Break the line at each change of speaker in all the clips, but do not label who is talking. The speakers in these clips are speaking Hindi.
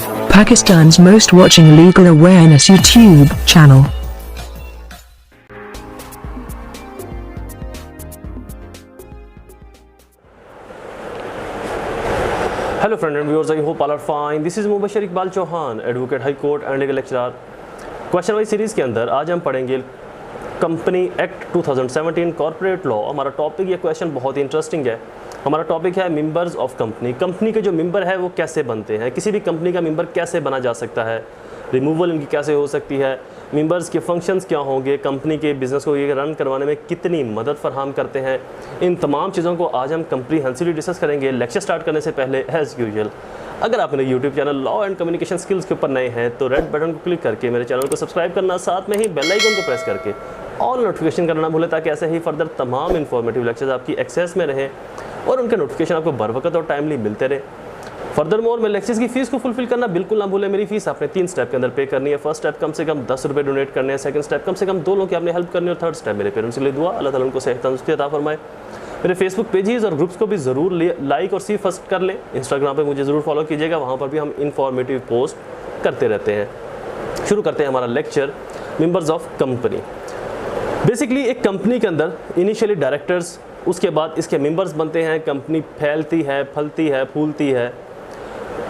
Pakistan's most watching legal awareness YouTube channel.
Hello friend and viewers, I hope all are fine. This is Mubashir Iqbal Chauhan, Advocate High Court and Legal Lecturer. Question wise series के अंदर आज हम पढ़ेंगे कंपनी एक्ट 2017 कॉर्पोरेट लॉ। हमारा टॉपिक ये क्वेश्चन बहुत ही इंटरेस्टिंग है। हमारा टॉपिक है मेंबर्स ऑफ कंपनी। कंपनी के जो मेंबर है वो कैसे बनते हैं, किसी भी कंपनी का मेंबर कैसे बना जा सकता है, रिमूवल इनकी कैसे हो सकती है, मेंबर्स के फंक्शंस क्या होंगे, कंपनी के बिज़नेस को ये रन करवाने में कितनी मदद फराहम करते हैं, इन तमाम चीज़ों को आज हम कंप्रीहेंसिवली डिस्कस करेंगे। लेक्चर स्टार्ट करने से पहले एज़ यूजुअल अगर आप मेरे YouTube channel law and communication skills के ऊपर नए हैं तो रेड बटन को क्लिक करके मेरे चैनल को सब्सक्राइब करना, साथ में ही बेल आइकन को प्रेस करके ऑल नोटिफिकेशन करना ना भूलें, ताकि ऐसे ही फर्दर तमाम इन्फॉर्मेटिव लेक्चर्स आपकी एक्सेस में रहें और उनके नोटिफिकेशन आपको बर वक्त और टाइमली मिलते रहे। फर्दर मोर में लेक्चर्स की फीस को फुलफिल करना बिल्कुल ना भूलें। मेरी फीस आपने 3 स्टेप के अंदर पे करनी है। फर्स्ट स्टेप कम से कम 10 रुपये डोनेट करने हैं, सेकंड स्टेप कम से कम 2 लोगों की आपने हेल्प करनी है, और थर्ड स्टेप मेरे पेरेंट्स के लिए दुआ, अल्लाह ताला उनको सेहत तंदुरुस्ती अता फरमाए। मेरे फेसबुक पेजेस और ग्रुप्स को भी ज़रूर लाइक और सी फर्स्ट कर लें। इंस्टाग्राम पे मुझे ज़रूर फॉलो कीजिएगा, वहाँ पर भी हम इंफॉर्मेटिव पोस्ट करते रहते हैं। शुरू करते हैं हमारा lecture, members of company. Basically एक कंपनी के अंदर इनिशियली डायरेक्टर्स, उसके बाद इसके मेंबर्स बनते हैं। कंपनी फैलती है, फलती है, फूलती है,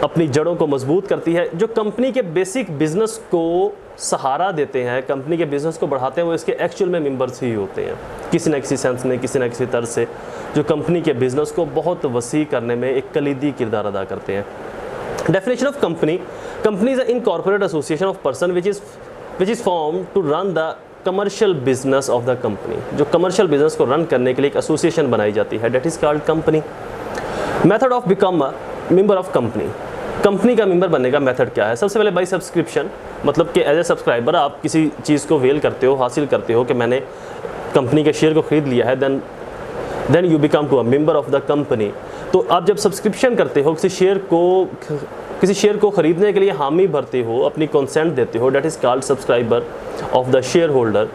अपनी जड़ों को मजबूत करती है। जो कंपनी के बेसिक बिजनेस को सहारा देते हैं, कंपनी के बिजनेस को बढ़ाते हैं, वो इसके एक्चुअल में मेंबर्स ही होते हैं, किसी न किसी सेंस में, किसी न किसी तर्ज से, जो कंपनी के बिजनेस को बहुत वसी करने में एक कलीदी किरदार अदा करते हैं। Definition of company: company is a incorporate association of person which is form to run the commercial business of the company. जो कमर्शियल बिजनेस को रन करने के लिए एक एसोसिएशन बनाई जाती है, that is called company. Method of become a member of company: company का मेंबर बनने का मेथड क्या है? सबसे पहले बाई सब्सक्रिप्शन, मतलब कि एज ए सब्सक्राइबर आप किसी चीज़ को वेल करते हो, हासिल करते हो कि मैंने कंपनी के शेयर को ख़रीद लिया है, then you become to a member of the company. तो आप जब सब्सक्रिप्शन करते हो, किसी शेयर को ख़रीदने के लिए हामी भरते हो, अपनी कंसेंट देते हो, that is called subscriber of the share holder,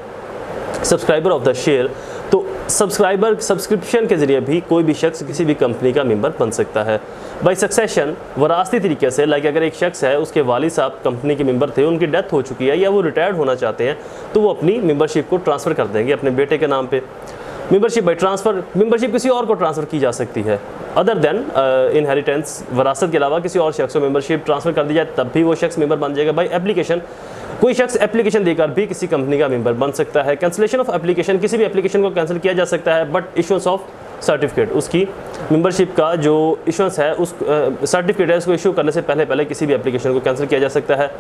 subscriber of the share. तो सब्सक्राइबर सब्सक्रिप्शन के ज़रिए भी कोई भी शख्स किसी भी कंपनी का मेंबर बन सकता है। बाई सक्सेशन, वरासती तरीके से, लाइक अगर एक शख्स है, उसके वालिद साहब कंपनी के मेंबर थे, उनकी डेथ हो चुकी है या वो रिटायर्ड होना चाहते हैं, तो वो अपनी मेंबरशिप को ट्रांसफ़र कर देंगे अपने बेटे के नाम पे। मेंबरशिप बाई ट्रांसफ़र, मेंबरशिप किसी और को ट्रांसफ़र की जा सकती है अदर देन इनहेरिटेंस, वरासत के अलावा किसी और शख्स को मेंबरशिप ट्रांसफ़र कर दी जाए तब भी वो शख्स मेंबर बन जाएगा। बाई एप्लीकेशन, कोई शख्स एप्लीकेशन देकर भी किसी कंपनी का मेंबर बन सकता है। कैंसिलेशन ऑफ एप्लीकेशन, किसी भी एप्लीकेशन को कैंसिल किया जा सकता है, बट इशुएंस ऑफ सर्टिफिकेट, उसकी मेंबरशिप का जो इशुएंस है, उस सर्टिफिकेट है, उसको इशू करने से पहले किसी भी एप्लीकेशन को कैंसिल किया जा सकता है।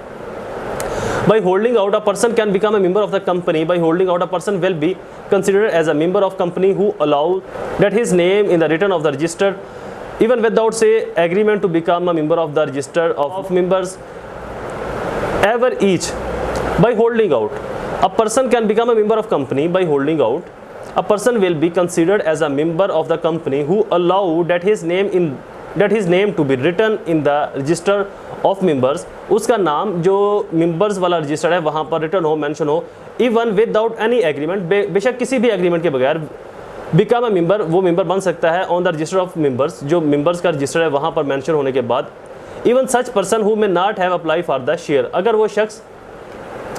By holding out, a person can become a member of the company. By holding out, a person will be considered as a member of company who allow that his name in the return of the register, even without say agreement to become a member of the register of members ever each. By holding out, a person can become a member of company. By holding out, a person will be considered as a member of the company who allow that his name to be written in the register of members. उसका नाम जो members वाला रजिस्टर है वहाँ पर रिटर्न हो, मेंशन हो, इवन विदाउट एनी एग्रीमेंट, बेशक किसी भी एग्रीमेंट के बगैर बिकम अ मेंबर, वो मेंबर बन सकता है on the register of members, जो मेंबर्स का रजिस्टर है वहाँ पर मेंशन होने के बाद। Even such person who may not have apply for the share, अगर वो शख्स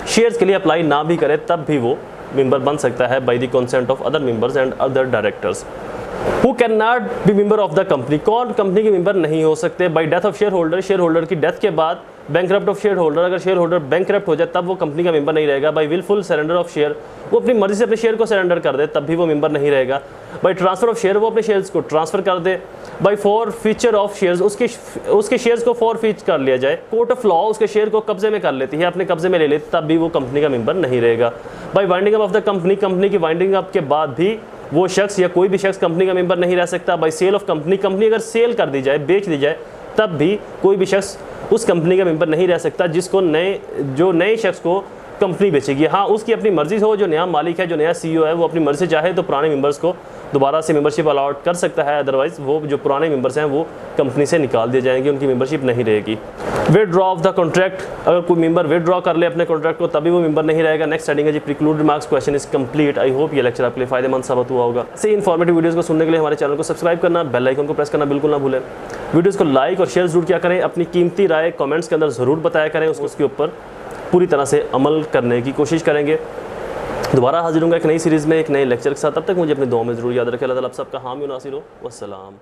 शेयर्स के लिए अप्लाई ना भी करे तब भी वो मेंबर बन सकता है by the consent of other members and other directors. Who can not be member of the company, कौन कंपनी के मेंबर नहीं हो सकते? By death of shareholder, shareholder की डेथ के बाद। बैंकरप्ट ऑफ शेयर होल्डर, अगर शेयर होल्डर बैंकरप्ट हो जाए तब वो कंपनी का मेंबर नहीं रहेगा। By wilful surrender of share, वो अपनी मर्जी से अपने शेयर को सरेंडर कर दे तब भी वो मेंबर नहीं रहेगा। बाई ट्रांसफर ऑफ शेयर, वो अपने शेयर्स को ट्रांसफर कर दे। By forfeiture of shares, उसके शेयर्स को फॉर फीच कर लिया जाए। कोर्ट ऑफ लॉ उसके शेयर को कब्जे में कर लेती है, अपने कब्जे में ले लेती, तब भी वो कंपनी का मेंबर नहीं रहेगा। By winding up of the company, company की वाइंडिंग अप के बाद भी वो शख्स या कोई भी शख्स कंपनी का मेंबर नहीं रह सकता। By sale of company, company अगर सेल कर दी जाए, बेच दी जाए, तब भी कोई भी शख्स उस कंपनी का मेंबर नहीं रह सकता, जिसको जो नए शख्स को कंपनी बेचेगी। हाँ, उसकी अपनी मर्जी हो, जो नया मालिक है, जो नया CEO है, वो अपनी मर्जी से चाहे तो पुराने मेंबर्स को दोबारा से मेंबरशिप अलाउट कर सकता है, अदरवाइज वो जो पुराने मेंबर्स हैं वो कंपनी से निकाल दिए जाएंगे, उनकी मेंबरशिप नहीं रहेगी। विदड्रॉ ऑफ द कॉन्ट्रैक्ट, अगर कोई मेंबर विदड्रॉ कर ले अपने कॉन्ट्रैक्ट को तभी वो मेंबर नहीं रहेगा। नेक्स्ट हेडिंग है G preclude remarks, question is complete. I hope ये लेक्चर आपके लिए फायदेमंद साबित हुआ होगा। ऐसे इन्फॉर्मेटिव वीडियोस को सुनने के लिए हमारे चैनल को सब्सक्राइब करना, बेल आइकन को प्रेस करना बिल्कुल ना भूलें। वीडियोस को लाइक और शेयर जरूर किया करें, अपनी कीमती राय कमेंट्स के अंदर ज़रूर बताया करें, उसके ऊपर पूरी तरह से अमल करने की कोशिश करेंगे। दोबारा हाजिर होंगे एक नई सीरीज़ में एक नए लेक्चर के साथ। तब तक मुझे अपने दुआ में ज़रूर याद रखें। अल्लाह ताला आप सबका हामी नासिर हो। वस्सलाम।